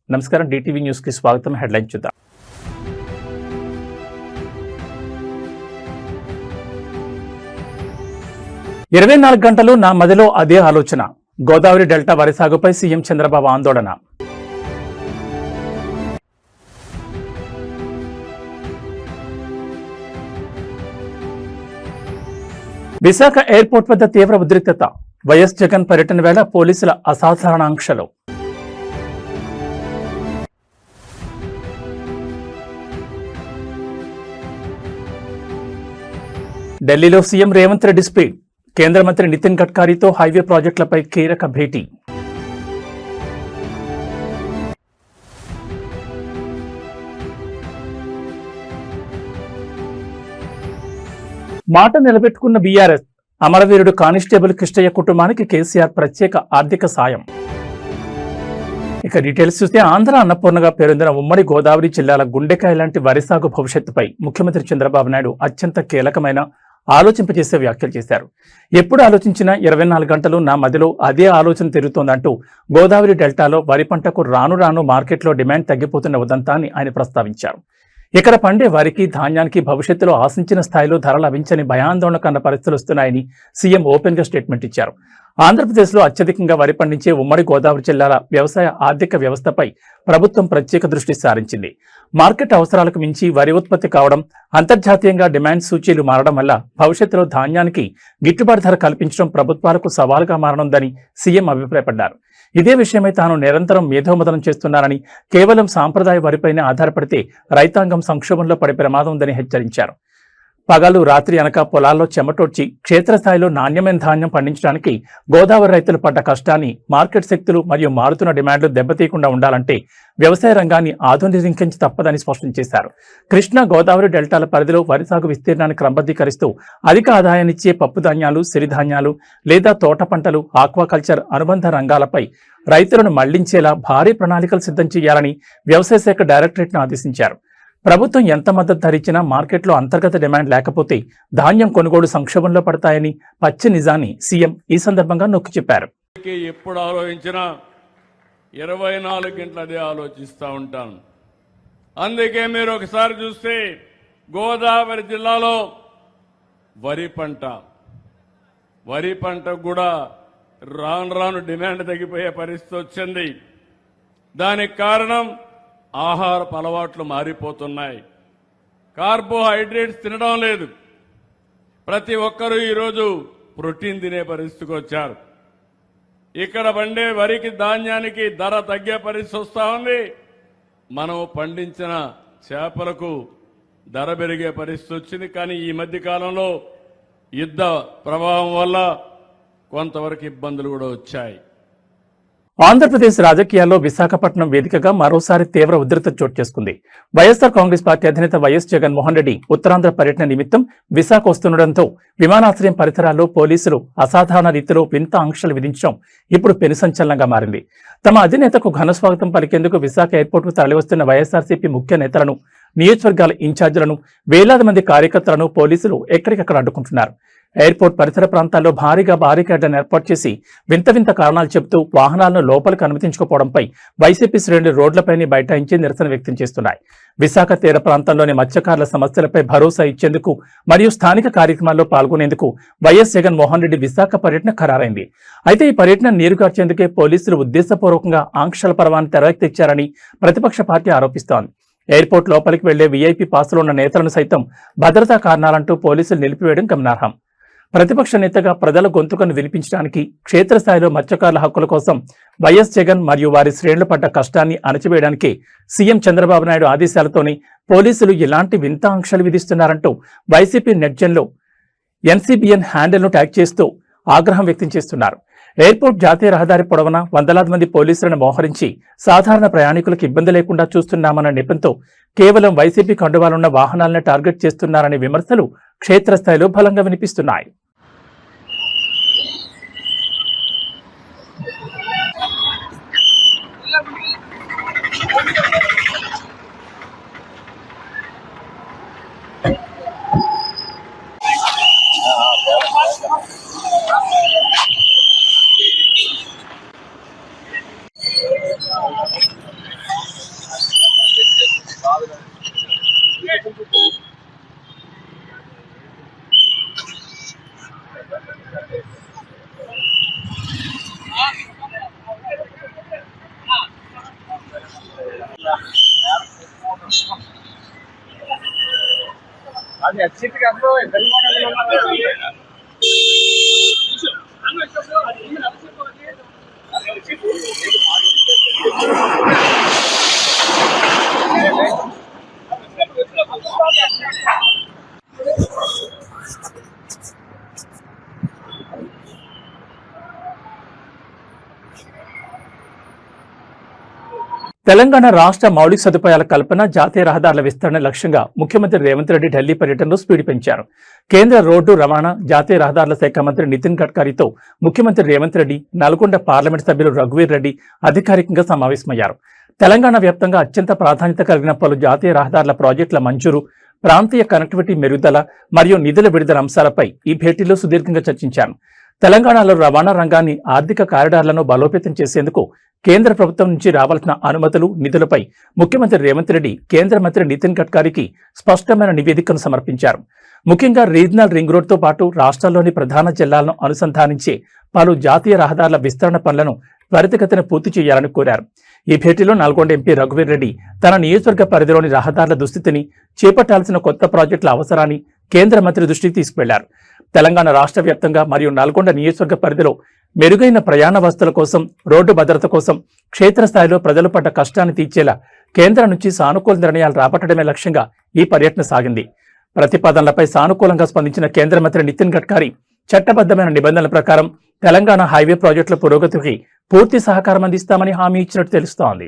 నమస్కారం, DTV news కి స్వాగతం. హెడ్లైన్ చూద్దాం. ఇరవై 24 గంటలు నా మదిలో అదే ఆలోచన. గోదావరి డెల్టా వరి సాగుపై సీఎం చంద్రబాబు ఆందోళన. విశాఖ ఎయిర్పోర్ట్ వద్ద తీవ్ర ఉద్రిక్తత. వైఎస్ జగన్ పర్యటన వేళ పోలీసుల అసాధారణ ఆంక్షలు. ఢిల్లీలో సీఎం రేవంత్ రెడ్డి స్పీడ్. కేంద్ర మంత్రి నితిన్ గడ్కరీతో హైవే ప్రాజెక్టులపై కీలక భేటీ. మాట నిలబెట్టుకున్న బీఆర్ఎస్. అమరవీరుడు కానిస్టేబుల్ కృష్ణయ్య కుటుంబానికి కేసీఆర్ ప్రత్యేక ఆర్థిక సాయం. ఇక డీటెయిల్స్ చూస్తే ఆంధ్ర అన్నపూర్ణగా పేరొందిన ఉమ్మడి గోదావరి జిల్లాల గుండెకాయ లాంటి వరి సాగు భవిష్యత్తుపై ముఖ్యమంత్రి చంద్రబాబు నాయుడు అత్యంత కీలకమైన ఆలోచింపజేసే వ్యాఖ్యలు చేశారు. ఎప్పుడు ఆలోచించినా 24 గంటలు నా మదిలో అదే ఆలోచన తిరుగుతోందంటూ గోదావరి డెల్టాలో వరి పంటకు రాను రాను మార్కెట్లో డిమాండ్ తగ్గిపోతున్న ఉదంతాన్ని ఆయన ప్రస్తావించారు. ఇక్కడ పండే వరికి ధాన్యానికి భవిష్యత్తులో ఆశించిన స్థాయిలో ధర లభించని భయాందోళన కన్న పరిస్థితులు వస్తున్నాయని సీఎం ఓపెన్ గా స్టేట్మెంట్ ఇచ్చారు. ఆంధ్రప్రదేశ్లో అత్యధికంగా వరి పండించే ఉమ్మడి గోదావరి జిల్లాల వ్యవసాయ ఆర్థిక వ్యవస్థపై ప్రభుత్వం ప్రత్యేక దృష్టి సారించింది. మార్కెట్ అవసరాలకు మించి వరి ఉత్పత్తి కావడం, అంతర్జాతీయంగా డిమాండ్ సూచీలు మారడం వల్ల భవిష్యత్తులో ధాన్యానికి గిట్టుబాటు ధర కల్పించడం ప్రభుత్వాలకు సవాలుగా మారనుందని సీఎం అభిప్రాయపడ్డారు. ఇదే విషయమై తాను నిరంతరం మేధోమదనం చేస్తున్నారని, కేవలం సాంప్రదాయ వరిపైనే ఆధారపడితే రైతాంగం సంక్షోభంలో పడే ప్రమాదం ఉందని హెచ్చరించారు. పగలు రాత్రి అనక పొలాల్లో చెమటోడ్చి క్షేత్రస్థాయిలో నాణ్యమైన ధాన్యం పండించడానికి గోదావరి రైతులు పడ్డ కష్టాన్ని, మార్కెట్ శక్తులు మరియు మారుతున్న డిమాండ్లు దెబ్బతీయకుండా ఉండాలంటే వ్యవసాయ రంగాన్ని ఆధునీకరించి తప్పదని స్పష్టం చేశారు. కృష్ణా గోదావరి డెల్టాల పరిధిలో వరి సాగు విస్తీర్ణాన్ని క్రమబద్ధీకరిస్తూ అధిక ఆదాయాన్నిచ్చే పప్పు ధాన్యాలు, సిరిధాన్యాలు లేదా తోట పంటలు, ఆక్వాకల్చర్ అనుబంధ రంగాలపై రైతులను మళ్లించేలా భారీ ప్రణాళికలు సిద్ధం చేయాలని వ్యవసాయ శాఖ డైరెక్టరేట్ను ఆదేశించారు. ప్రభుత్వం ఎంత మద్దతు ధరించినా మార్కెట్లో అంతర్గత డిమాండ్ లేకపోతే ధాన్యం కొనుగోలు సంక్షోభంలో పడతాయని పచ్చి నిజాన్ని సీఎం ఈ సందర్భంగా నొక్కి చెప్పారు. ఎప్పుడు ఆలోచించినా 24 గంటలు అదే ఆలోచిస్తూ ఉంటాను. అందుకే మీరు ఒకసారి చూస్తే గోదావరి జిల్లాలో వరి పంట కూడా రాను రాను డిమాండ్ తగ్గిపోయే పరిస్థితి వచ్చింది. దానికి కారణం ఆహారపు అలవాట్లు మారిపోతున్నాయి. కార్బోహైడ్రేట్స్ తినడం లేదు. ప్రతి ఒక్కరూ ఈరోజు ప్రోటీన్ తినే పరిస్థితికి వచ్చారు. ఇక్కడ పండే వరికి, ధాన్యానికి ధర తగ్గే పరిస్థితి వస్తూ ఉంది. మనం పండించిన చేపలకు ధర పెరిగే పరిస్థితి వచ్చింది. కానీ ఈ మధ్య కాలంలో యుద్ధ ప్రభావం వల్ల కొంతవరకు ఇబ్బందులు కూడా వచ్చాయి. ఆంధ్రప్రదేశ్ రాజకీయాల్లో విశాఖపట్నం వేదికగా మరోసారి తీవ్ర ఉద్రిక్తత చోటు చేసుకుంది. వైఎస్ఆర్ కాంగ్రెస్ పార్టీ అధినేత వైఎస్ జగన్మోహన్ రెడ్డి ఉత్తరాంధ్ర పర్యటన నిమిత్తం విశాఖ వస్తుండటంతో విమానాశ్రయం పరిసరాల్లో పోలీసులు అసాధారణ రీతిలో వింత ఆంక్షలు విధించడం ఇప్పుడు పెను సంచలనంగా మారింది. తమ అధినేతకు ఘనస్వాగతం పలికేందుకు విశాఖ ఎయిర్పోర్టుకు తరలివస్తున్న వైఎస్ఆర్సీపీ ముఖ్య నేతలను, నియోజకవర్గాల ఇన్ఛార్జీలను, వేలాది మంది కార్యకర్తలను పోలీసులు ఎక్కడికక్కడ అడ్డుకుంటున్నారు. ఎయిర్పోర్ట్ పరిసర ప్రాంతాల్లో భారీగా బారికేడ్లను ఏర్పాటు చేసి వింత వింత కారణాలు చెబుతూ వాహనాలను లోపలికి అనుమతించుకోవడంపై వైసీపీ శ్రేణులు రోడ్లపైనే బైఠాయించి నిరసన వ్యక్తం చేస్తున్నాయి. విశాఖ తీర ప్రాంతంలోని మత్స్యకారుల సమస్యలపై భరోసా ఇచ్చేందుకు మరియు స్థానిక కార్యక్రమాల్లో పాల్గొనేందుకు వైఎస్ జగన్మోహన్ రెడ్డి విశాఖ పర్యటన ఖరారైంది. అయితే ఈ పర్యటన నీరుగార్చేందుకే పోలీసులు ఉద్దేశపూర్వకంగా ఆంక్షల పర్వాన్ని తెరకెక్కించారని ప్రతిపక్ష పార్టీ ఆరోపిస్తోంది. ఎయిర్పోర్ట్ లోపలికి వెళ్లే వీఐపీ పాసులు ఉన్న నేతలను సైతం భద్రతా కారణాలంటూ పోలీసులు నిలిపివేయడం గమనార్హం. ప్రతిపక్ష నేతగా ప్రజల గొంతుకను వినిపించడానికి క్షేత్రస్థాయిలో మత్స్యకారుల హక్కుల కోసం వైఎస్ జగన్ మరియు వారి శ్రేణులు పడ్డ కష్టాన్ని అణచివేయడానికి సీఎం చంద్రబాబు నాయుడు ఆదేశాలతోనే పోలీసులు ఇలాంటి వింత ఆంక్షలు విధిస్తున్నారంటూ వైసీపీ నెట్జన్లో ఎన్సీబీఎన్ హ్యాండిల్ను ట్యాగ్ చేస్తూ ఆగ్రహం వ్యక్తం చేస్తున్నారు. ఎయిర్పోర్ట్ జాతీయ రహదారి పొడవునా వందలాది మంది పోలీసులను మోహరించి సాధారణ ప్రయాణికులకు ఇబ్బంది లేకుండా చూస్తున్నామన్న నెపంతో కేవలం వైసీపీ కండువాలున్న వాహనాలను టార్గెట్ చేస్తున్నారనే విమర్శలు క్షేత్రస్థాయిలో బలంగా వినిపిస్తున్నాయి. అది అచ్చిట్ కాదు తెలంగాణ రాష్ట్ర మౌలిక సదుపాయాల కల్పన, జాతీయ రహదారుల విస్తరణ లక్ష్యంగా ముఖ్యమంత్రి రేవంత్ రెడ్డి ఢిల్లీ పర్యటనలో స్పీడ్ పెంచారు. కేంద్ర రోడ్డు రవాణా, జాతీయ రహదారుల శాఖ మంత్రి నితిన్ గడ్కరీతో ముఖ్యమంత్రి రేవంత్ రెడ్డి, నల్గొండ పార్లమెంట్ సభ్యులు రఘువీర్ రెడ్డి అధికారికంగా సమావేశమయ్యారు. తెలంగాణ వ్యాప్తంగా అత్యంత ప్రాధాన్యత కలిగిన పలు జాతీయ రహదారుల ప్రాజెక్టుల మంజూరు, ప్రాంతీయ కనెక్టివిటీ మెరుగుదల మరియు నిధుల విడుదల అంశాలపై ఈ భేటీలో సుదీర్ఘంగా చర్చించారు. తెలంగాణలో రవాణా రంగాన్ని, ఆర్థిక కారిడార్లను బలోపేతం చేసేందుకు కేంద్ర ప్రభుత్వం నుంచి రావాల్సిన అనుమతులు, నిధులపై ముఖ్యమంత్రి రేవంత్ రెడ్డి కేంద్ర మంత్రి నితిన్ గడ్కరీకి స్పష్టమైన నివేదికను సమర్పించారు. ముఖ్యంగా రీజనల్ రింగ్ రోడ్తో పాటు రాష్ట్రాల్లోని ప్రధాన జిల్లాలను అనుసంధానించే పలు జాతీయ రహదారుల విస్తరణ పనులను త్వరితగతిన పూర్తి చేయాలని కోరారు. ఈ భేటీలో నల్గొండ ఎంపీ రఘువీర్ రెడ్డి తన నియోజకవర్గ పరిధిలోని రహదారుల దుస్థితిని, చేపట్టాల్సిన కొత్త ప్రాజెక్టుల అవసరాన్ని కేంద్ర మంత్రి దృష్టికి తీసుకువెళ్లారు. తెలంగాణ రాష్ట్ర వ్యాప్తంగా మరియు నల్గొండ నియోజకవర్గ పరిధిలో మెరుగైన ప్రయాణ వసతుల కోసం, రోడ్డు భద్రత కోసం క్షేత్రస్థాయిలో ప్రజలు పడ్డ కష్టాన్ని తీర్చేలా కేంద్రం నుంచి సానుకూల నిర్ణయాలు రాబట్టడమే లక్ష్యంగా ఈ పర్యటన సాగింది. ప్రతిపాదనలపై సానుకూలంగా స్పందించిన కేంద్ర మంత్రి నితిన్ గడ్కరీ చట్టబద్దమైన నిబంధనల ప్రకారం తెలంగాణ హైవే ప్రాజెక్టుల పురోగతికి పూర్తి సహకారం అందిస్తామని హామీ ఇచ్చినట్టు తెలుస్తోంది.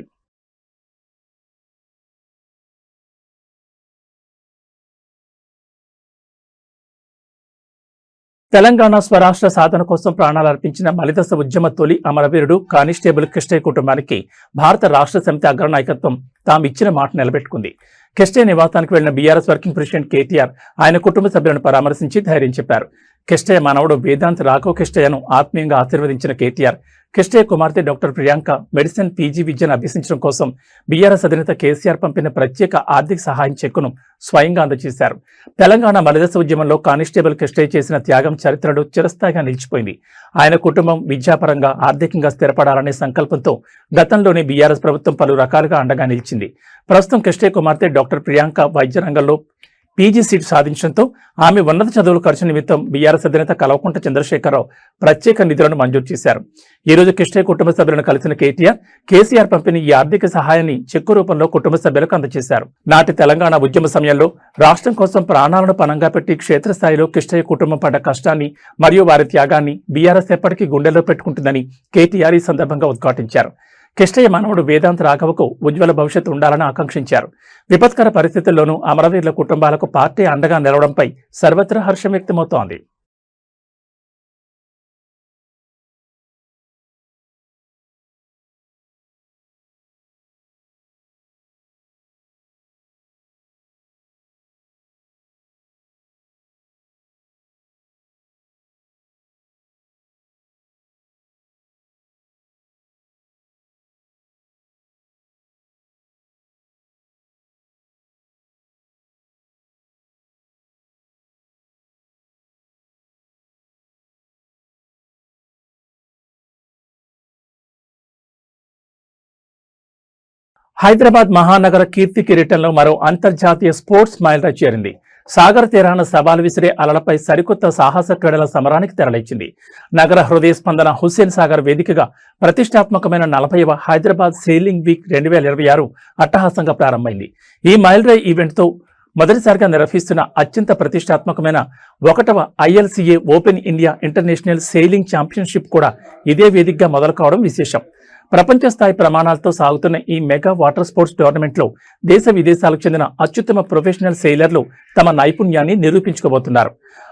తెలంగాణ స్వరాష్ట్ర సాధన కోసం ప్రాణాలు అర్పించిన మలిదశ ఉద్యమ తొలి అమరవీరుడు కానిస్టేబుల్ కిష్టయ్య కుటుంబానికి భారత రాష్ట్ర సమితి అగ్రనాయకత్వం తాము ఇచ్చిన మాట నిలబెట్టుకుంది. కిష్టయ్య నివాసానికి వెళ్లిన బీఆర్ఎస్ వర్కింగ్ ప్రెసిడెంట్ కేటీఆర్ ఆయన కుటుంబ సభ్యులను పరామర్శించి ధైర్యం చెప్పారు. కిష్టయ్య మనవడు వేదాంత్ రాఘవ్ కిష్టయ్యను ఆత్మీయంగా ఆశీర్వదించిన కేటీఆర్, కిష్టయ్య కుమార్తె డాక్టర్ ప్రియాంక మెడిసిన్ పీజీ విద్యను అభ్యసించడం కోసం బీఆర్ఎస్ అధినేత కేసీఆర్ పంపిన ప్రత్యేక ఆర్థిక సహాయం చెక్కును స్వయంగా అందజేశారు. తెలంగాణ మలిదశ ఉద్యమంలో కానిస్టేబుల్ కిష్టయ్య చేసిన త్యాగం చరిత్రలో చిరస్థాయిగా నిలిచిపోయింది. ఆయన కుటుంబం విద్యాపరంగా, ఆర్థికంగా స్థిరపడాలనే సంకల్పంతో గతంలోనే బీఆర్ఎస్ ప్రభుత్వం పలు రకాలుగా అండగా నిలిచింది. ప్రస్తుతం కిష్టయ్య కుమార్తె డాక్టర్ ప్రియాంక వైద్య రంగంలో పీజీ సీట్ సాధించడంతో ఆమె ఉన్నత చదువుల ఖర్చు నిమిత్తం బీఆర్ఎస్ అధినేత కల్వకుంట్ల చంద్రశేఖరరావు ప్రత్యేక నిధులను మంజూరు చేశారు. ఈ రోజు కిష్టయ్య కుటుంబ సభ్యులను కలిసిన కేసీఆర్ పంపిన ఈ ఆర్థిక సహాయాన్ని చెక్కు రూపంలో కుటుంబ సభ్యులకు అందజేశారు. నాటి తెలంగాణ ఉద్యమ సమయంలో రాష్ట్రం కోసం ప్రాణాలను పణంగా పెట్టి క్షేత్రస్థాయిలో కిష్టయ్య కుటుంబం పడ్డ కష్టాన్ని మరియు వారి త్యాగాన్ని బీఆర్ఎస్ ఎప్పటికీ గుండెల్లో పెట్టుకుంటుందని కేటీఆర్ ఈ సందర్భంగా ఉద్ఘాటించారు. కిష్టయ్య మనవడు వేదాంత్ రాఘవకు ఉజ్వల భవిష్యత్తు ఉండాలని ఆకాంక్షించారు. విపత్కర పరిస్థితుల్లోనూ అమరవీరుల కుటుంబాలకు పార్టీ అండగా నిలవడంపై సర్వత్రా హర్షం వ్యక్తమవుతోంది. హైదరాబాద్ మహానగర కీర్తి కిరీటంలో మరో అంతర్జాతీయ స్పోర్ట్స్ మైలురాయి చేరింది. సాగర్ తీరాన సవాల్ విసిరే అలలపై సరికొత్త సాహస క్రీడల సమరానికి తెరలేచింది. నగర హృదయ స్పందన హుస్సేన్ సాగర్ వేదికగా ప్రతిష్టాత్మకమైన 40వ హైదరాబాద్ సెయిలింగ్ వీక్ 2026 అట్టహాసంగా ప్రారంభమైంది. ఈ మైలురాయి ఈవెంట్తో మొదటిసారిగా నిర్వహిస్తున్న అత్యంత ప్రతిష్టాత్మకమైన 1వ ILCA open India international sailing championship కూడా ఇదే వేదికగా మొదలు కావడం విశేషం. ప్రపంచ స్థాయి ప్రమాణాలతో సాగుతున్న ఈ మెగా వాటర్ స్పోర్ట్స్ టోర్నమెంట్లో దేశ విదేశాలకు చెందిన అత్యుత్తమ ప్రొఫెషనల్ సెయిలర్లు తమ నైపుణ్యాన్ని నిరూపించుకోబోతున్నారు.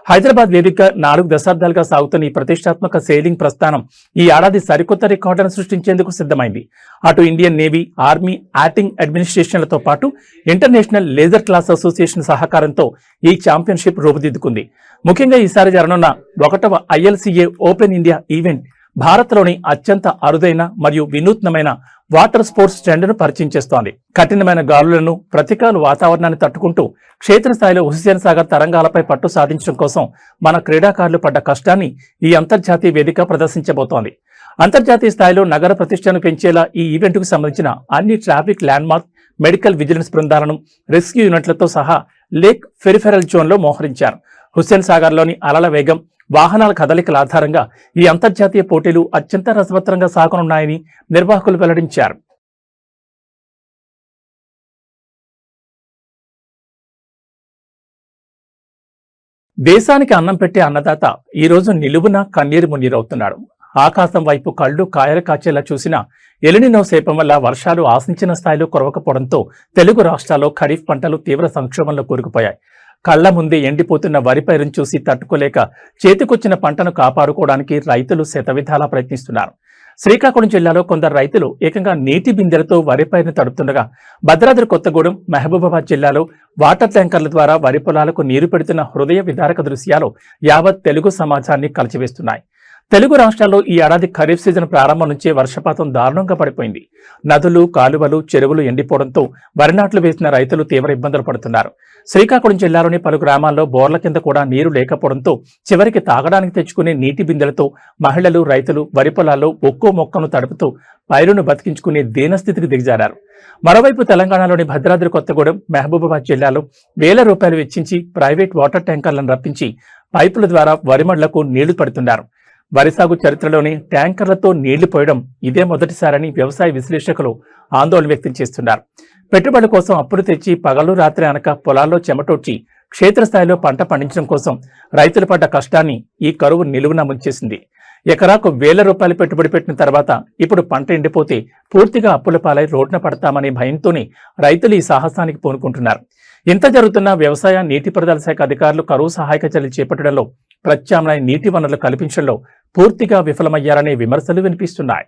హైదరాబాద్ వేదికగా 4 దశాబ్దాలుగా సాగుతున్న ఈ ప్రతిష్టాత్మక సెయిలింగ్ ప్రస్థానం ఈ ఏడాది సరికొత్త రికార్డులను సృష్టించేందుకు సిద్ధమైంది. అటు ఇండియన్ నేవీ, ఆర్మీ, యాటింగ్ అడ్మినిస్ట్రేషన్లతో పాటు ఇంటర్నేషనల్ లేజర్ క్లాస్ అసోసియేషన్ సహకారంతో ఈ ఛాంపియన్షిప్ రూపుదిద్దుకుంది. ముఖ్యంగా ఈసారి జరగనున్న 1వ ILCA ఓపెన్ ఇండియా ఈవెంట్ భారత్లోని అత్యంత అరుదైన మరియు వినూత్నమైన వాటర్ స్పోర్ట్స్ ట్రెండ్ను పరిచయం చేస్తోంది. కఠినమైన గాలులను, ప్రతికూల వాతావరణాన్ని తట్టుకుంటూ క్షేత్రస్థాయిలో హుస్సేన్ సాగర్ తరంగాలపై పట్టు సాధించడం కోసం మన క్రీడాకారులు పడ్డ కష్టాన్ని ఈ అంతర్జాతీయ వేదిక ప్రదర్శించబోతోంది. అంతర్జాతీయ స్థాయిలో నగర ప్రతిష్టను పెంచేలా ఈ ఈవెంట్కు సంబంధించిన అన్ని ట్రాఫిక్ ల్యాండ్మార్క్, మెడికల్ విజిలెన్స్ బృందాలను, రెస్క్యూ యూనిట్లతో సహా లేక్ పెరిఫెరల్ జోన్లో మోహరించారు. హుస్సేన్ సాగర్లోని అలల వేగం, వాహనాల కదలికల ఆధారంగా ఈ అంతర్జాతీయ పోటీలు అత్యంత రసవత్తరంగా సాగనున్నాయని నిర్వాహకులు వెల్లడించారు. దేశానికి అన్నం పెట్టే అన్నదాత ఈ రోజు నిలువున కన్నీరు మున్నీరవుతున్నాడు. ఆకాశం వైపు కళ్ళు కాయలు కాచేలా చూసిన ఎలినినో శాపం వల్ల వర్షాలు ఆశించిన స్థాయిలో కురవకపోవడంతో తెలుగు రాష్ట్రాల్లో ఖరీఫ్ పంటలు తీవ్ర సంక్షోభంలో కూరుకుపోయాయి. కళ్ల ముందే ఎండిపోతున్న వరి పైరును చూసి తట్టుకోలేక చేతికొచ్చిన పంటను కాపాడుకోవడానికి రైతులు శతవిధాలా ప్రయత్నిస్తున్నారు. శ్రీకాకుళం జిల్లాలో కొందరు రైతులు ఏకంగా నీటి బిందెలతో వరి పైరును తడుపుతుండగా, భద్రాద్రి కొత్తగూడెం, మహబూబాబాద్ జిల్లాలో వాటర్ ట్యాంకర్ల ద్వారా వరి పొలాలకు నీరు పెడుతున్న హృదయ విదారక దృశ్యాలు యావత్ తెలుగు సమాజాన్ని కలిచివేస్తున్నాయి. తెలుగు రాష్ట్రాల్లో ఈ ఏడాది ఖరీఫ్ సీజన్ ప్రారంభం నుంచే వర్షపాతం దారుణంగా పడిపోయింది. నదులు, కాలువలు, చెరువులు ఎండిపోవడంతో వరి నాట్లు వేసిన రైతులు తీవ్ర ఇబ్బందులు పడుతున్నారు. శ్రీకాకుళం జిల్లాలోని పలు గ్రామాల్లో బోర్ల కింద కూడా నీరు లేకపోవడంతో చివరికి తాగడానికి తెచ్చుకునే నీటి బిందెలతో మహిళలు, రైతులు వరి పొలాల్లో ఒక్కో మొక్కను తడుపుతూ పైరును బతికించుకునే దీనస్థితికి దిగజారారు. మరోవైపు తెలంగాణలోని భద్రాద్రి కొత్తగూడెం, మహబూబాబాద్ జిల్లాలో వేల రూపాయలు వెచ్చించి ప్రైవేట్ వాటర్ ట్యాంకర్లను రప్పించి పైపుల ద్వారా వరిమళ్లకు నీళ్లు పడుతున్నారు. వరి సాగు చరిత్రలోని ట్యాంకర్లతో నీళ్లు పోయడం ఇదే మొదటిసారని వ్యవసాయ విశ్లేషకులు ఆందోళన వ్యక్తం చేస్తున్నారు. పెట్టుబడుల కోసం అప్పులు తెచ్చి పగలు రాత్రి అనక పొలాల్లో చెమటొచ్చి క్షేత్రస్థాయిలో పంట పండించడం కోసం రైతులు పడ్డ కష్టాన్ని ఈ కరువు నిలువున ముంచేసింది. ఎకరాకు వేల రూపాయలు పెట్టుబడి పెట్టిన తర్వాత ఇప్పుడు పంట ఎండిపోతే పూర్తిగా అప్పుల పాలై రోడ్న పడతామనే భయంతోనే రైతులు ఈ సాహసానికి పూనుకుంటున్నారు. ఇంత జరుగుతున్న వ్యవసాయ నీటిపారుదల శాఖ అధికారులు కరువు సహాయక చర్యలు చేపట్టడంలో, ప్రత్యామ్నాయ నీటి వనరులు కల్పించడంలో పూర్తిగా విఫలమయ్యారనే విమర్శలు వినిపిస్తున్నాయి.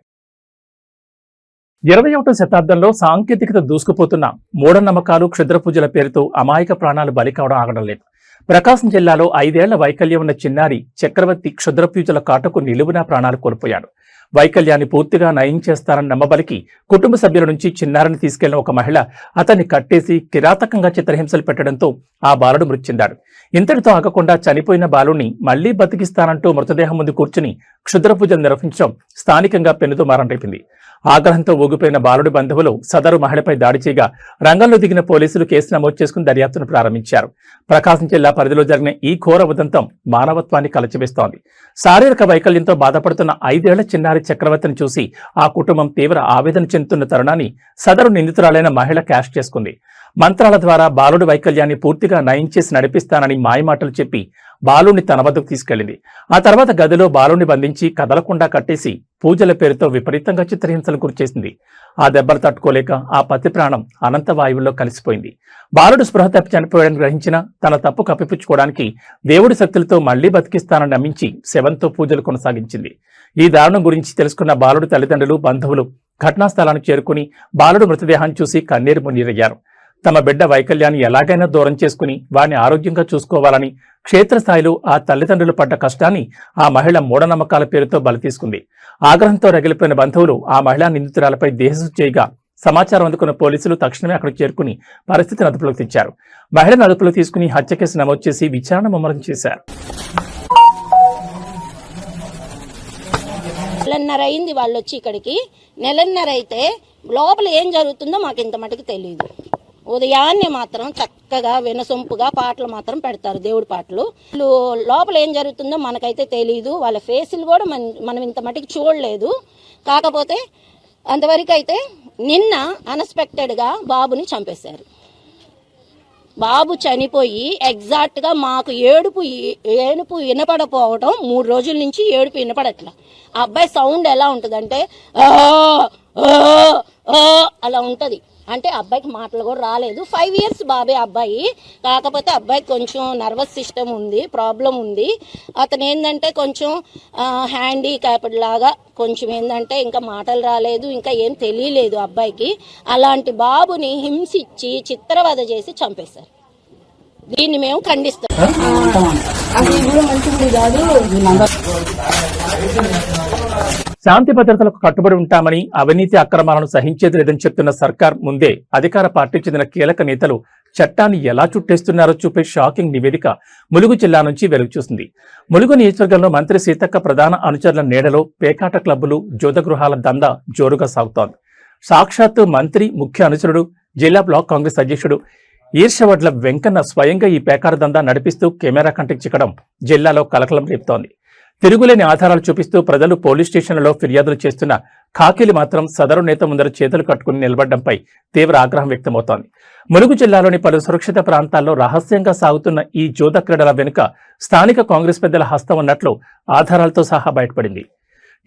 21వ శతాబ్దంలో సాంకేతికత దూసుకుపోతున్న మూఢనమ్మకాలు, క్షుద్ర పూజల పేరుతో అమాయక ప్రాణాలు బలి కావడం ఆగడం లేదు. ప్రకాశం జిల్లాలో 5 ఏళ్ల వైకల్యం ఉన్న చిన్నారి చక్రవర్తి క్షుద్ర పూజల కాటకు నిలువునా ప్రాణాలు కోల్పోయాడు. వైకల్యాన్ని పూర్తిగా నయం చేస్తారని నమ్మబలికి కుటుంబ సభ్యుల నుంచి చిన్నారిని తీసుకెళ్లిన ఒక మహిళ అతన్ని కట్టేసి కిరాతకంగా చిత్రహింసలు పెట్టడంతో ఆ బాలుడు మృతి చెందాడు. ఇంతటితో ఆగకుండా చనిపోయిన బాలుడిని మళ్లీ బతికిస్తానంటూ మృతదేహం ముందు కూర్చుని క్షుద్ర పూజలు నిర్వహించడం స్థానికంగా పెనుదుమారం రేపింది. ఆగ్రహంతో ఊగిపోయిన బాలుడి బంధువులు సదరు మహిళపై దాడి చేయగా రంగంలో దిగిన పోలీసులు కేసు నమోదు చేసుకుని దర్యాప్తును ప్రారంభించారు. ప్రకాశం జిల్లా పరిధిలో జరిగిన ఈ ఘోర ఉదంతం మానవత్వాన్ని కలచివేస్తోంది. శారీరక వైకల్యంతో బాధపడుతున్న 5 ఏళ్ల చిన్నారి చక్రవర్తిని చూసి ఆ కుటుంబం తీవ్ర ఆవేదన చెందుతున్న తరుణాన్ని సదరు నిందితురాలైన మహిళ క్యాష్ చేసుకుంది. మంత్రాల ద్వారా బాలుడి వైకల్యాన్ని పూర్తిగా నయం చేసి నడిపిస్తానని మాయమాటలు చెప్పి బాలుడిని తన వద్దకు తీసుకెళ్లింది. ఆ తర్వాత గదిలో బాలుడిని బంధించి కదలకుండా కట్టేసి పూజల పేరుతో విపరీతంగా చిత్రహింసలు గురిచేసింది. ఆ దెబ్బలు తట్టుకోలేక ఆ పతి ప్రాణం అనంత వాయువుల్లో కలిసిపోయింది. బాలుడు స్పృహ తప్పి చనిపోయాడని గ్రహించిన తన తప్పు కప్పిపుచ్చుకోవడానికి దేవుడి శక్తులతో మళ్లీ బతికిస్తానని నమ్మించి శవంతో పూజలు కొనసాగించింది. ఈ దారుణం గురించి తెలుసుకున్న బాలుడి తల్లిదండ్రులు, బంధువులు ఘటనా స్థలానికి చేరుకుని బాలుడు మృతదేహాన్ని చూసి కన్నీరు మున్నీరయ్యారు. తమ బిడ్డ వైకల్యాన్ని ఎలాగైనా దూరం చేసుకుని వారిని ఆరోగ్యంగా చూసుకోవాలని క్షేత్రస్థాయిలో ఆ తల్లిదండ్రులు పడ్డ కష్టాన్ని ఆ మహిళ మూఢనమ్మకాల పేరుతో బలి తీసుకుంది. ఆగ్రహంతో రగిలిపోయిన బంధువులు ఆ మహిళా నిందితురాలపై దేహశుద్ధి చేయగా సమాచారం అందుకున్న పోలీసులు తక్షణమే అక్కడికి చేరుకుని పరిస్థితిని అదుపులోకి తెచ్చారు. మహిళను అదుపులో తీసుకుని హత్య కేసు నమోదు చేసి విచారణ ముమ్మరం చేశారు. నెలన్నర అయింది వాళ్ళు వచ్చి ఇక్కడికి. నెలన్నర అయితే లోపల ఏం జరుగుతుందో మాకు ఇంత మటుకు తెలియదు. ఉదయాన్నే మాత్రం చక్కగా వినసొంపుగా పాటలు మాత్రం పెడతారు, దేవుడి పాటలు. లోపల ఏం జరుగుతుందో మనకైతే తెలియదు. వాళ్ళ ఫేసులు కూడా మనం ఇంత మటుకు చూడలేదు. కాకపోతే అంతవరకు అయితే నిన్న అన్ఎక్స్పెక్టెడ్గా బాబుని చంపేశారు. బాబు చనిపోయి ఎగ్జాక్ట్గా మాకు ఏడుపు వినపడపోవటం 3 రోజుల నుంచి ఏడుపు వినపడట్లా. ఆ అబ్బాయి సౌండ్ ఎలా ఉంటుందంటే అలా ఉంటుంది. అంటే అబ్బాయికి మాటలు కూడా రాలేదు. 5 years బాబే అబ్బాయి. కాకపోతే అబ్బాయికి కొంచెం నర్వస్ సిస్టమ్ ఉంది, ప్రాబ్లం ఉంది. అతను ఏంటంటే కొంచెం హ్యాండిక్యాప్డ్ లాగా, కొంచెం ఏంటంటే ఇంకా మాటలు రాలేదు, ఇంకా ఏం తెలియలేదు అబ్బాయికి. అలాంటి బాబుని హింసించి చిత్రవద చేసి చంపేశారు. దీన్ని మేము ఖండిస్తాం. శాంతి భద్రతలకు కట్టుబడి ఉంటామని, అవినీతి అక్రమాలను సహించేది లేదని చెప్తున్న సర్కార్ ముందే అధికార పార్టీకి చెందిన కీలక నేతలు చట్టాన్ని ఎలా చుట్టేస్తున్నారో చూపే షాకింగ్ నివేదిక ములుగు జిల్లా నుంచి వెలుగుచూసింది. ములుగు నియోజకవర్గంలో మంత్రి సీతక్క ప్రధాన అనుచరుల నీడలో పేకాట క్లబ్బులు, జోదగృహాల దందా జోరుగా సాగుతోంది. సాక్షాత్తు మంత్రి ముఖ్య అనుచరుడు జిల్లా బ్లాక్ కాంగ్రెస్ అధ్యక్షుడు ఈర్షవడ్ల వెంకన్న స్వయంగా ఈ పేకార దందా నడిపిస్తూ కెమెరా కంటికి చిక్కడం జిల్లాలో కలకలం రేపుతోంది. తిరుగులేని ఆధారాలు చూపిస్తూ ప్రజలు పోలీస్ స్టేషన్లలో ఫిర్యాదులు చేస్తున్న ఖాకీలు మాత్రం సదరు నేత ముందర చేతులు కట్టుకుని నిలబడడంపై తీవ్ర ఆగ్రహం వ్యక్తమవుతోంది. ములుగు జిల్లాలోని పలు సురక్షిత ప్రాంతాల్లో రహస్యంగా సాగుతున్న ఈ జూద క్రీడల వెనుక స్థానిక కాంగ్రెస్ పెద్దల హస్తం ఉన్నట్లు ఆధారాలతో సహా బయటపడింది.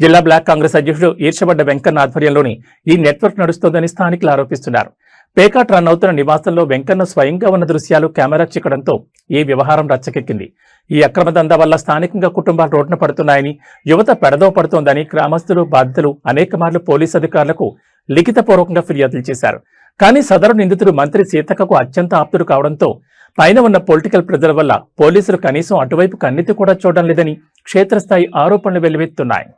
జిల్లా బ్లాక్ కాంగ్రెస్ అధ్యక్షుడు ఈర్షవడ్డ వెంకన్న ఆధ్వర్యంలోని ఈ నెట్వర్క్ నడుస్తోందని స్థానికులు ఆరోపిస్తున్నారు. పేకాట్ రన్ అవుతున్న నివాసంలో వెంకన్న స్వయంగా ఉన్న దృశ్యాలు కెమెరా చిక్కడంతో ఈ వ్యవహారం రచ్చకెక్కింది. ఈ అక్రమ దందా వల్ల స్థానికంగా కుటుంబాలు రోడ్డున పడుతున్నాయని, యువత పెడదవ పడుతోందని గ్రామస్తులు, బాధితులు అనేక మార్లు పోలీసు అధికారులకు లిఖితపూర్వకంగా ఫిర్యాదులు చేశారు. కానీ సదరు నిందితుడు మంత్రి సీతక్కకు అత్యంత ఆప్తుడు కావడంతో పైన ఉన్న పొలిటికల్ ప్రెజర్ వల్ల పోలీసులు కనీసం అటువైపు కన్నెత్తి కూడా చూడడం లేదని క్షేత్రస్థాయి ఆరోపణలు వెల్లువెత్తున్నాయి.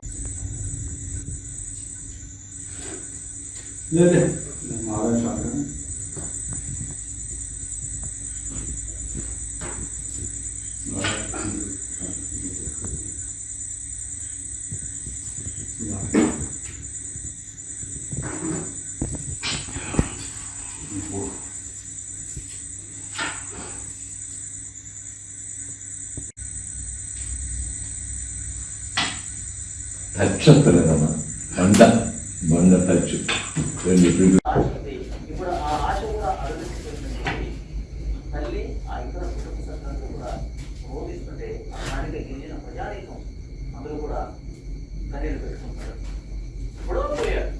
టచ్చలేదమ్మా బండ టచ్ ఇప్పుడు ఆ ఆశ కూడా అభివృద్ధి చెందింది. తల్లి ఆ ఇతర కుటుంబ సభ్యులను కూడా బోధిస్తుంటే ఆ స్థానిక గిరిజన ప్రజానీకం అందరూ కూడా కన్నీళ్ళు పెట్టుకుంటారు. ఇప్పుడు పోయారు.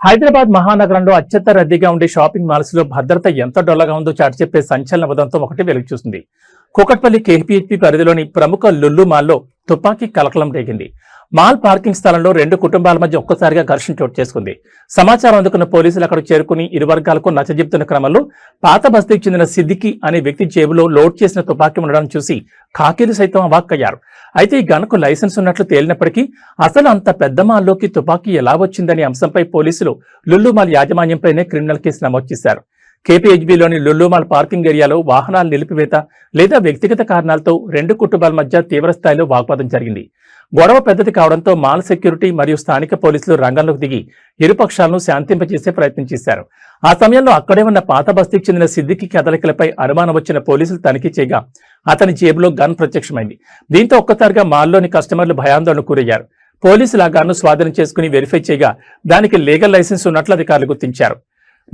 హైదరాబాద్ మహానగరంలో అత్యంత రద్దీగా ఉండే షాపింగ్ మాల్స్ లో భద్రత ఎంత డొల్లగా ఉందో చాటి చెప్పే సంచలన ఉదంతం ఒకటి వెలుగు చూసింది. కూకట్పల్లి కేపీహెచ్పీ పరిధిలోని ప్రముఖ లుల్లు మాల్లో తుపాకీ కలకలం రేగింది. మాల్ పార్కింగ్ స్థలంలో రెండు కుటుంబాల మధ్య ఒక్కసారిగా ఘర్షణ చోటు చేసుకుంది. సమాచారం అందుకున్న పోలీసులు అక్కడికి చేరుకుని ఇరు వర్గాలకు నచ్చజెప్తున్న క్రమంలో పాత బస్తీకి చెందిన సిద్దికి అనే వ్యక్తి జేబులో లోడ్ చేసిన తుపాకీ ఉండడం చూసి ఖాకీలు సైతం అవాక్కయ్యారు. అయితే ఈ గన్కు లైసెన్స్ ఉన్నట్లు తేలినప్పటికీ అసలు అంత పెద్ద మాల్లోకి తుపాకీ ఎలా వచ్చిందనే అంశంపై పోలీసులు లుల్లు మాల్ యాజమాన్యంపైనే క్రిమినల్ కేసు నమోదు చేశారు. కేపీహెచ్బీలోని లుల్లు మాల్ పార్కింగ్ ఏరియాలో వాహనాల నిలిపివేత లేదా వ్యక్తిగత కారణాలతో రెండు కుటుంబాల మధ్య తీవ్రస్థాయిలో వాగ్వాదం జరిగింది. గొడవ పెద్దది కావడంతో మాల్ సెక్యూరిటీ మరియు స్థానిక పోలీసులు రంగంలోకి దిగి ఇరుపక్షాలను శాంతింపజేసే ప్రయత్నం చేశారు. ఆ సమయంలో అక్కడే ఉన్న పాత బస్తీకి చెందిన సిద్దికి కదలికలపై అనుమానం వచ్చిన పోలీసులు తనిఖీ చేయగా అతని జేబులో గన్ ప్రత్యక్షమైంది. దీంతో ఒక్కసారిగా మాల్లోని కస్టమర్లు భయాందోళనకు గురయ్యారు. పోలీసులు ఆ గన్ను స్వాధీనం చేసుకుని వెరిఫై చేయగా దానికి లీగల్ లైసెన్స్ ఉన్నట్లు అధికారులు గుర్తించారు.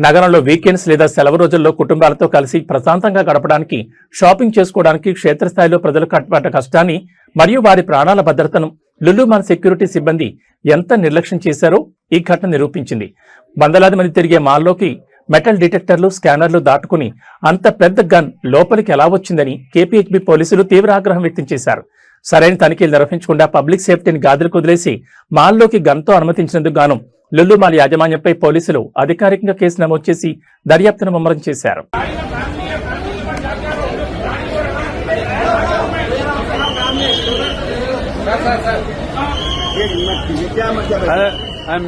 నగరంలో వీకెండ్స్ లేదా సెలవు రోజుల్లో కుటుంబాలతో కలిసి ప్రశాంతంగా గడపడానికి, షాపింగ్ చేసుకోవడానికి క్షేత్రస్థాయిలో ప్రజలు పడ్డ కష్టాన్ని మరియు వారి ప్రాణాల భద్రతను లుల్లు మాల్ సెక్యూరిటీ సిబ్బంది ఎంత నిర్లక్ష్యం చేశారో ఈ ఘటన నిరూపించింది. వందలాది మంది తిరిగే మాల్లోకి మెటల్ డిటెక్టర్లు, స్కానర్లు దాటుకుని అంత పెద్ద గన్ లోపలికి ఎలా వచ్చిందని కేపీహెచ్బీ పోలీసులు తీవ్ర ఆగ్రహం వ్యక్తం చేశారు. సరైన తనిఖీలు నిర్వహించకుండా పబ్లిక్ సేఫ్టీని గాదిలకు వదిలేసి మాల్లోకి గన్తో అనుమతించినందుకు గాను లుల్లు మాల్ యాజమాన్యంపై పోలీసులు అధికారికంగా కేసు నమోదు చేసి దర్యాప్తును ముమ్మరం చేశారు.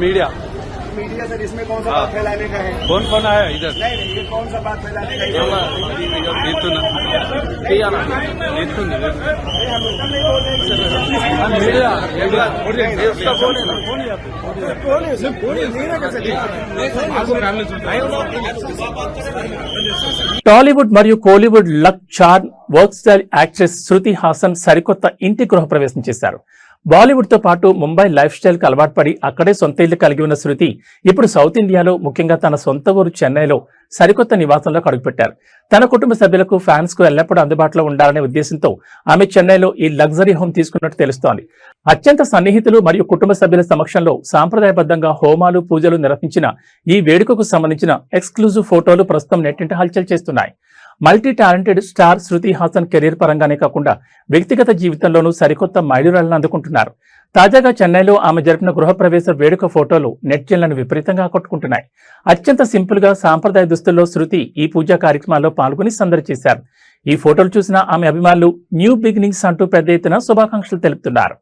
मीडिया मीडिया सर इसमें कौन सा बात फैलाने का है? कौन कौन आया इधर? नहीं ये कौन सा बात फैलाने का है? టాలీవుడ్ మరియు Kollywood luck charm work style actress Shruti Haasan సరికొత్త ఇంటి గృహప్రవేశం చేశారు. బాలీవుడ్ తో పాటు ముంబై లైఫ్ స్టైల్ కు అలవాటు పడి అక్కడే సొంత ఇల్లు కలిగి ఉన్న శృతి ఇప్పుడు సౌత్ ఇండియాలో, ముఖ్యంగా తన సొంత ఊరు చెన్నైలో సరికొత్త నివాసంలో అడుగుపెట్టారు. తన కుటుంబ సభ్యులకు, ఫ్యాన్స్ కు ఎల్లప్పుడూ అందుబాటులో ఉండాలనే ఉద్దేశంతో ఆమె చెన్నైలో ఈ లగ్జరీ హోమ్ తీసుకున్నట్టు తెలుస్తోంది. అత్యంత సన్నిహితులు మరియు కుటుంబ సభ్యుల సమక్షంలో సాంప్రదాయబద్ధంగా హోమాలు, పూజలు నిర్వహించిన ఈ వేడుకకు సంబంధించిన ఎక్స్క్లూజివ్ ఫోటోలు ప్రస్తుతం నెట్టింట హల్చల్ చేస్తున్నాయి. Multi talented star Shruti Haasan career పరంగానే కాకుండా వ్యక్తిగత జీవితంలోనూ సరికొత్త మైలురాళ్లను అందుకుంటున్నారు. తాజాగా చెన్నైలో ఆమె జరిపిన గృహప్రవేశ వేడుక ఫోటోలు నెట్జన్లను విపరీతంగా ఆకట్టుకుంటున్నాయి. అత్యంత సింపుల్ గా సాంప్రదాయ దుస్తుల్లో శృతి ఈ పూజా కార్యక్రమాల్లో పాల్గొని సందడి చేశారు. ఈ ఫోటోలు చూసిన ఆమె అభిమానులు న్యూ బిగినింగ్స్ అంటూ పెద్ద ఎత్తున శుభాకాంక్షలు తెలుపుతున్నారు.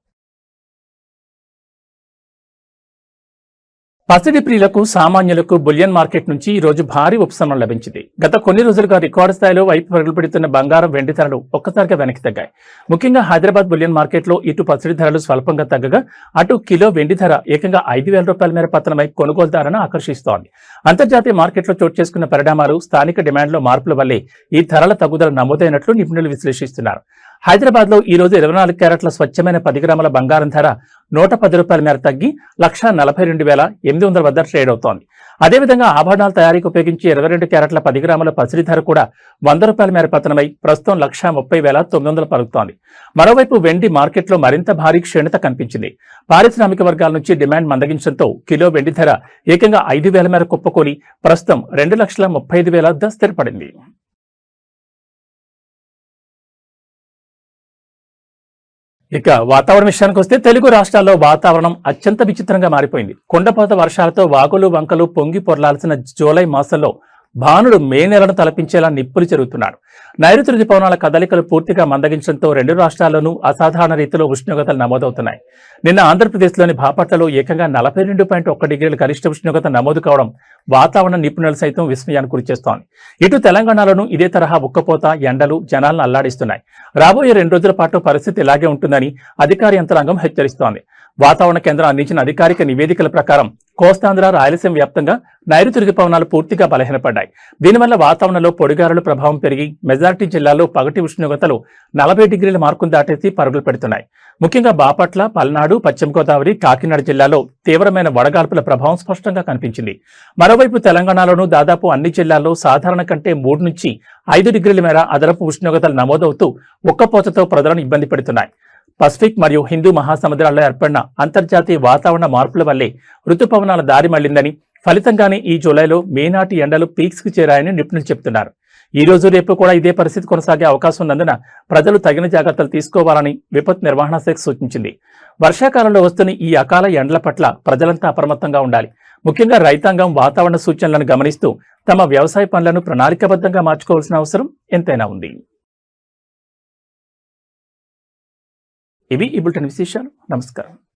పసిడి ప్రియులకు సామాన్యులకు బులియన్ మార్కెట్ నుంచి ఈ రోజు భారీ ఉపశమనం లభించింది. గత కొన్ని రోజులుగా రికార్డు స్థాయిలో వైపు పరుగులు పెడుతున్న బంగారం, వెండి ధరలు ఒక్కసారిగా వెనక్కి తగ్గాయి. ముఖ్యంగా హైదరాబాద్ బులియన్ మార్కెట్లో ఇటు పసిడి ధరలు స్వల్పంగా తగ్గగా అటు కిలో వెండి ధర ఏకంగా 5,000 రూపాయల మేర పతనమై కొనుగోలుదారులను ఆకర్షిస్తోంది. అంతర్జాతీయ మార్కెట్లో చోటు చేసుకున్న పరిణామాలు, స్థానిక డిమాండ్లో మార్పుల వల్లే ఈ ధరల తగ్గుదల నమోదైనట్లు నిపుణులు విశ్లేషిస్తున్నారు. హైదరాబాద్ లో ఈ రోజు 24 క్యారెట్ల స్వచ్ఛమైన 10 గ్రాముల బంగారం ధర 110 రూపాయల మేర తగ్గి 1,42,800 వద్ద ట్రేడ్ అవుతోంది. అదేవిధంగా ఆభరణాల తయారీకి ఉపయోగించి 22 క్యారెట్ల 10 గ్రాముల పసిడి ధర కూడా 100 రూపాయల మేర పతనమై ప్రస్తుతం 1,30,900 పలుకుతోంది. మరోవైపు వెండి మార్కెట్లో మరింత భారీ క్షీణత కనిపించింది. పారిశ్రామిక వర్గాల నుంచి డిమాండ్ మందగించడంతో కిలో వెండి ధర ఏకంగా 5,000 మేర కుప్పకూలి ప్రస్తుతం 2,35,000 వద్ద స్థిరపడింది. ఇక వాతావరణ విషయానికి వస్తే తెలుగు రాష్ట్రాల్లో వాతావరణం అత్యంత విచిత్రంగా మారిపోయింది. కుండపోత వర్షాలతో వాగులు వంకలు పొంగి పొర్లాల్సిన జూలై మాసంలో భానుడు మే నెలను తలపించేలా నిప్పులు చెరుగుతున్నాడు. నైరుతి రుతుపవనాల కదలికలు పూర్తిగా మందగించడంతో రెండు రాష్ట్రాల్లోనూ అసాధారణ రీతిలో ఉష్ణోగ్రతలు నమోదవుతున్నాయి. నిన్న ఆంధ్రప్రదేశ్లోని బాపట్లలో ఏకంగా 42.1 డిగ్రీల గరిష్ట ఉష్ణోగ్రత నమోదు కావడం వాతావరణ నిపుణులు సైతం విస్మయానికి గురిచేస్తోంది. ఇటు తెలంగాణలోనూ ఇదే తరహా ఉక్కపోత, ఎండలు జనాలను అల్లాడిస్తున్నాయి. రాబోయే 2 రోజుల పాటు పరిస్థితి ఇలాగే ఉంటుందని అధికార యంత్రాంగం హెచ్చరిస్తోంది. వాతావరణ కేంద్రం అందించిన అధికారిక నివేదికల ప్రకారం కోస్తాంధ్ర, రాయలసీమ వ్యాప్తంగా నైరుతి రుతుపవనాలు పూర్తిగా బలహీనపడ్డాయి. దీనివల్ల వాతావరణంలో పొడిగారుల ప్రభావం పెరిగి మెజారిటీ జిల్లాల్లో పగటి ఉష్ణోగ్రతలు 40 డిగ్రీల మార్కును దాటేసి పరుగులు పెడుతున్నాయి. ముఖ్యంగా బాపట్ల, పల్నాడు, పశ్చిమ గోదావరి, కాకినాడ జిల్లాలో తీవ్రమైన వడగాల్పుల ప్రభావం స్పష్టంగా కనిపించింది. మరోవైపు తెలంగాణలోనూ దాదాపు అన్ని జిల్లాల్లో సాధారణ కంటే 3 నుంచి 5 డిగ్రీల మేర అదనపు ఉష్ణోగ్రతలు నమోదవుతూ ఉక్కపోతతో ప్రజలను ఇబ్బంది పెడుతున్నాయి. పసిఫిక్ మరియు హిందూ మహాసముద్రాల్లో ఏర్పడిన అంతర్జాతీయ వాతావరణ మార్పుల వల్లే రుతుపవనాల దారి మళ్లిందని, ఫలితంగానే ఈ జూలైలో మే నాటి ఎండలు పీక్స్ కు చేరాయని నిపుణులు చెబుతున్నారు. ఈ రోజు రేపు కూడా ఇదే పరిస్థితి కొనసాగే అవకాశం ఉన్నందున ప్రజలు తగిన జాగ్రత్తలు తీసుకోవాలని విపత్తు నిర్వహణ శాఖ సూచించింది. వర్షాకాలంలో వస్తున్న ఈ అకాల ఎండల పట్ల ప్రజలంతా అప్రమత్తంగా ఉండాలి. ముఖ్యంగా రైతాంగం వాతావరణ సూచనలను గమనిస్తూ తమ వ్యవసాయ పనులను ప్రణాళికాబద్ధంగా మార్చుకోవాల్సిన అవసరం ఎంతైనా ఉంది. ఇవి ఈ బులెటిన్ విశేషాలు. నమస్కారం.